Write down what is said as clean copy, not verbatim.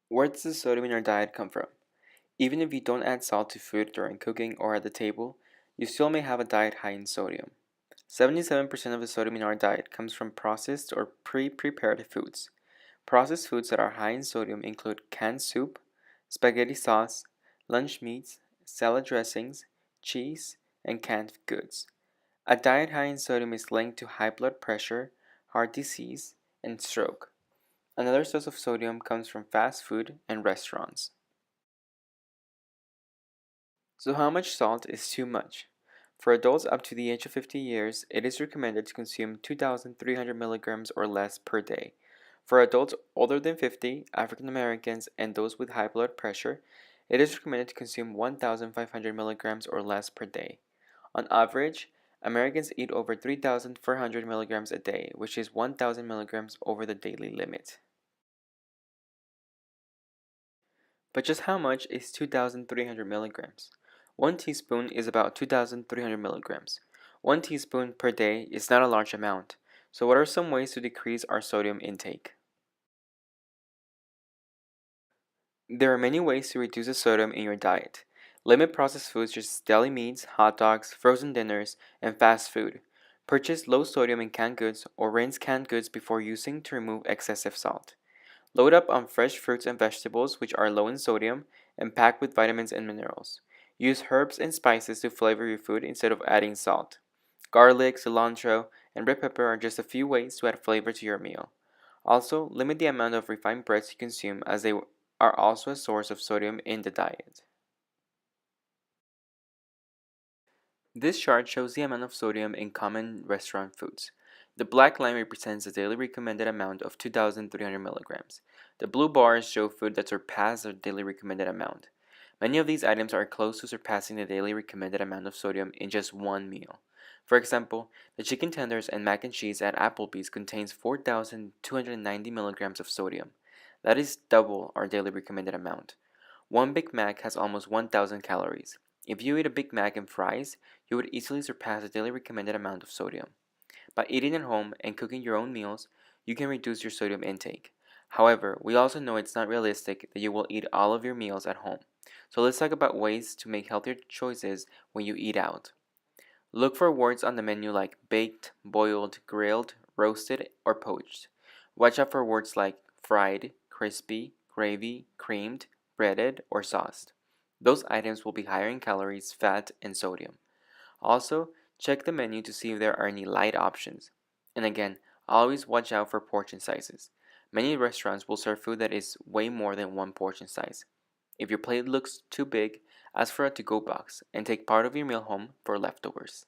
Where does the sodium in our diet come from? Even if you don't add salt to food during cooking or at the table, you still may have a diet high in sodium. 77% of the sodium in our diet comes from processed or pre-prepared foods. Processed foods that are high in sodium include canned soup, spaghetti sauce, lunch meats, salad dressings, cheese, and canned goods. A diet high in sodium is linked to high blood pressure, heart disease, and stroke. Another source of sodium comes from fast food and restaurants. So, how much salt is too much? For adults up to the age of 50 years, it is recommended to consume 2,300 milligrams or less per day. For adults older than 50, African Americans, and those with high blood pressure, it is recommended to consume 1,500 milligrams or less per day. On average, Americans eat over 3,400 milligrams a day, which is 1,000 milligrams over the daily limit. But just how much is 2,300 milligrams? One teaspoon is about 2,300 milligrams. One teaspoon per day is not a large amount. So, what are some ways to decrease our sodium intake? There are many ways to reduce the sodium in your diet. Limit processed foods such as deli meats, hot dogs, frozen dinners, and fast food. Purchase low sodium and canned goods or rinse canned goods before using to remove excessive salt. Load up on fresh fruits and vegetables, which are low in sodium and packed with vitamins and minerals. Use herbs and spices to flavor your food instead of adding salt. Garlic, cilantro, and red pepper are just a few ways to add flavor to your meal. Also, limit the amount of refined breads you consume as they are also a source of sodium in the diet. This chart shows the amount of sodium in common restaurant foods. The black line represents the daily recommended amount of 2,300 milligrams. The blue bars show food that surpass the daily recommended amount. Many of these items are close to surpassing the daily recommended amount of sodium in just one meal. For example, the chicken tenders and mac and cheese at Applebee's contains 4,290 milligrams of sodium. That is double our daily recommended amount. One Big Mac has almost 1,000 calories. If you eat a Big Mac and fries, you would easily surpass the daily recommended amount of sodium. By eating at home and cooking your own meals, you can reduce your sodium intake. However, we also know it's not realistic that you will eat all of your meals at home. So let's talk about ways to make healthier choices when you eat out. Look for words on the menu like baked, boiled, grilled, roasted, or poached. Watch out for words like fried, crispy, gravy, creamed, breaded, or sauced. Those items will be higher in calories, fat, and sodium. Also, check the menu to see if there are any light options. And again, always watch out for portion sizes. Many restaurants will serve food that is way more than one portion size. If your plate looks too big, ask for a to go box and take part of your meal home for leftovers.